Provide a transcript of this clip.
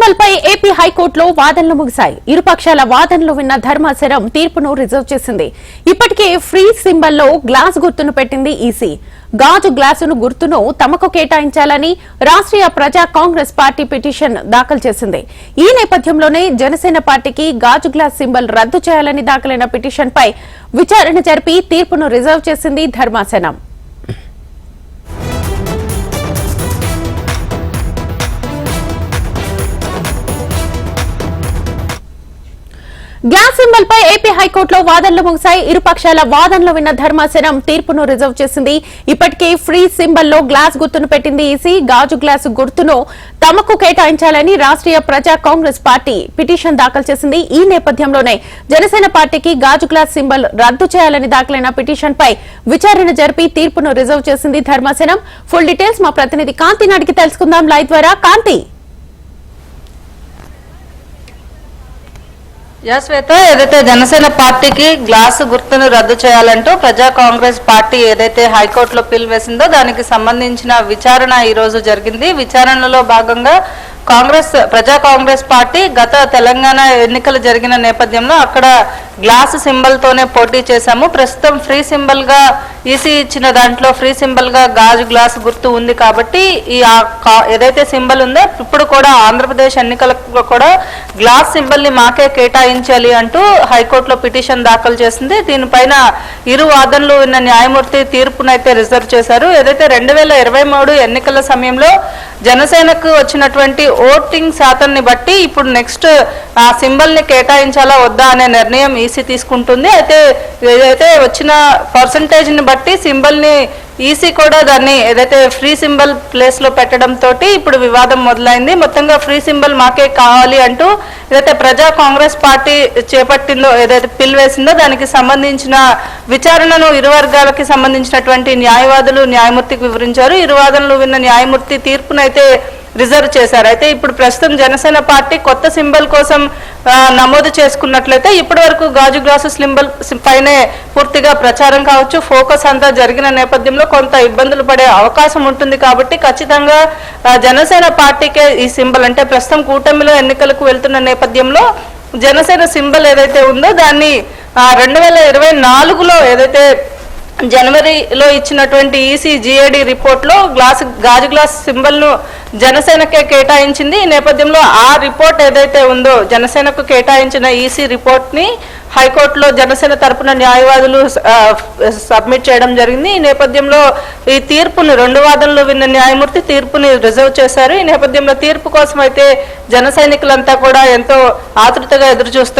Symbol పై AP హైకోర్టులో వాదనలు ముగిశాయి. ఇరుపక్షాల వాదనలు విన్న ధర్మాసనం తీర్పును రిజర్వ్ చేసింది. ఇప్పటికే ఫ్రీ సింబల్లో గ్లాస్ గుర్తును పెట్టింది ఈసీ. గాజు గ్లాసును గుర్తును తమకు కేటాయించాలని రాష్ట్రీయ ప్రజా కాంగ్రెస్ పార్టీ పిటిషన్ దాఖలు చేసింది. ఈ నేపథ్యంలోనే జనసేన పార్టీకి గాజు గ్లాస్ సింబల్ రద్దు చేయాలని దాఖలైన పిటిషన్ పై విచారణ జరిపి తీర్పును రిజర్వ్ చేసింది ధర్మాసనం. గ్లాస్ సింబల్ పై ఏపీ హైకోర్టులో వాదనలు ముగిశాయి. ఇరుపక్షాల వాదనలు విన్న ధర్మాసనం తీర్పును రిజర్వ్ చేసింది. ఇప్పటికే ఫ్రీ సింబల్లో గ్లాస్ గుర్తును పెట్టింది ఈసీ. గాజు గ్లాసు గుర్తును తమకు కేటాయించాలని రాష్ట్రీయ ప్రజా కాంగ్రెస్ పార్టీ పిటిషన్ దాఖలు చేసింది. ఈ నేపథ్యంలోనే జనసేన పార్టీకి గాజు గ్లాస్ సింబల్ రద్దు చేయాలని దాఖలైన పిటిషన్ పై విచారణ జరిపి తీర్పును రిజర్వ్ చేసింది ధర్మాసనం. ఫుల్ డీటెయిల్స్ మా ప్రతినిధి కాంతిని అడిగి తెలుసుకుందాం లైవ్ ద్వారా. కాంతి, శ్వేత, ఏదైతే జనసేన పార్టీకి గ్లాసు గుర్తును రద్దు చేయాలంటూ ప్రజా కాంగ్రెస్ పార్టీ ఏదైతే హైకోర్టులో పిల్ వేసిందో దానికి సంబంధించిన విచారణ ఈ రోజు జరిగింది. విచారణలో భాగంగా ప్రజా కాంగ్రెస్ పార్టీ గత తెలంగాణ ఎన్నికలు జరిగిన నేపథ్యంలో అక్కడ గ్లాస్ సింబల్ తోనే పోటీ చేశాము. ప్రస్తుతం ఫ్రీ సింబల్ గా ఈసీ ఇచ్చిన దాంట్లో ఫ్రీ సింబల్ గా గాజు గ్లాస్ గుర్తు ఉంది కాబట్టి ఈ ఏదైతే సింబల్ ఉందో ఇప్పుడు కూడా ఆంధ్రప్రదేశ్ ఎన్నికలకు కూడా గ్లాస్ సింబల్ ని మాకే కేటాయించాలి అంటూ హైకోర్టులో పిటిషన్ దాఖలు చేసింది. దీనిపైన ఇరు వాదనలు విన్న న్యాయమూర్తి తీర్పునైతే రిజర్వ్ చేశారు. ఏదైతే 2023 ఎన్నికల సమయంలో జనసేనకు వచ్చినటువంటి ఓటింగ్ శాతాన్ని బట్టి ఇప్పుడు నెక్స్ట్ ఆ సింబల్ ని కేటాయించాలా వద్దా అనే నిర్ణయం ఈసీ తీసుకుంటుంది. అయితే ఏదైతే వచ్చిన పర్సంటేజ్ ని బట్టి సింబల్ ని ఈసీ కూడా దాన్ని ఏదైతే ఫ్రీ సింబల్ ప్లేస్ లో పెట్టడం తోటి ఇప్పుడు వివాదం మొదలైంది. మొత్తంగా ఫ్రీ సింబల్ మాకే కావాలి అంటూ ఏదైతే ప్రజా కాంగ్రెస్ పార్టీ చేపట్టిందో, ఏదైతే పిల్ వేసిందో దానికి సంబంధించిన విచారణను ఇరు వర్గాలకి సంబంధించినటువంటి న్యాయవాదులు న్యాయమూర్తికి వివరించారు. ఇరు వాదనలు విన్న న్యాయమూర్తి తీర్పునైతే రిజర్వ్ చేశారు. అయితే ఇప్పుడు ప్రస్తుతం జనసేన పార్టీ కొత్త సింబల్ కోసం నమోదు చేసుకున్నట్లయితే ఇప్పటి వరకు గాజు గ్లాసు సింబల్ పైనే పూర్తిగా ప్రచారం కావచ్చు, ఫోకస్ అంతా జరిగిన నేపథ్యంలో కొంత ఇబ్బందులు పడే అవకాశం ఉంటుంది. కాబట్టి ఖచ్చితంగా జనసేన పార్టీకే ఈ సింబల్, అంటే ప్రస్తుతం కూటమిలో ఎన్నికలకు వెళ్తున్న నేపథ్యంలో జనసేన సింబల్ ఏదైతే ఉందో దాన్ని 2024లో ఏదైతే జనవరిలో ఇచ్చినటువంటి ఈసీ జిఏడి రిపోర్ట్ లో గాజు గ్లాస్ సింబల్ ను జనసేనకే కేటాయించింది. ఈ నేపథ్యంలో ఆ రిపోర్ట్ ఏదైతే ఉందో జనసేనకు కేటాయించిన ఈసీ రిపోర్ట్ ని హైకోర్టులో జనసేన తరపున న్యాయవాదులు సబ్మిట్ చేయడం జరిగింది. ఈ నేపథ్యంలో ఈ తీర్పును 2 వాదనలు విన్న న్యాయమూర్తి తీర్పుని రిజర్వ్ చేశారు. ఈ నేపథ్యంలో తీర్పు కోసం అయితే జన సైనికులంతా కూడా ఎంతో ఆతృతగా ఎదురు చూస్తున్నారు.